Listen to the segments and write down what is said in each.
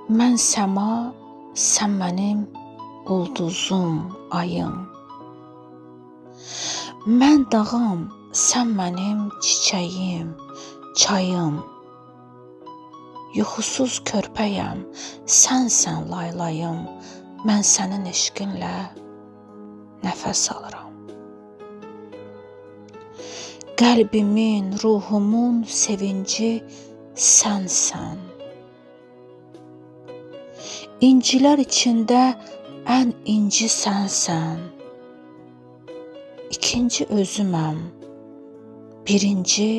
Mən səma, sən mənim ulduzum, ayım. Mən dağam, sən mənim çiçəyim, çayım. Yuxusuz körpəyəm, sənsən laylayım. Mən sənin eşqinlə nəfəs alıram. Qəlbimin, ruhumun sevinci sənsən. İncilər içində ən inci sənsən. İkinci özüməm, birinci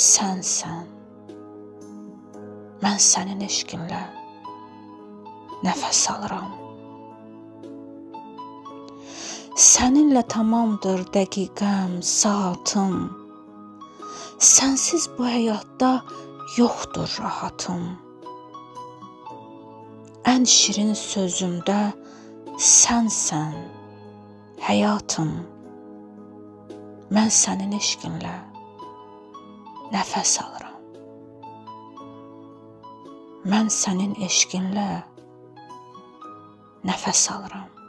sənsən. Mən sənin eşqinlə nəfəs alıram. Səninlə tamamdır dəqiqəm, saatım. Sənsiz bu həyatda yoxdur rahatım. Ən şirin sözümdə sənsən, həyatım. Mən sənin eşqinlə nəfəs alıram. Mən sənin eşqinlə nəfəs alıram.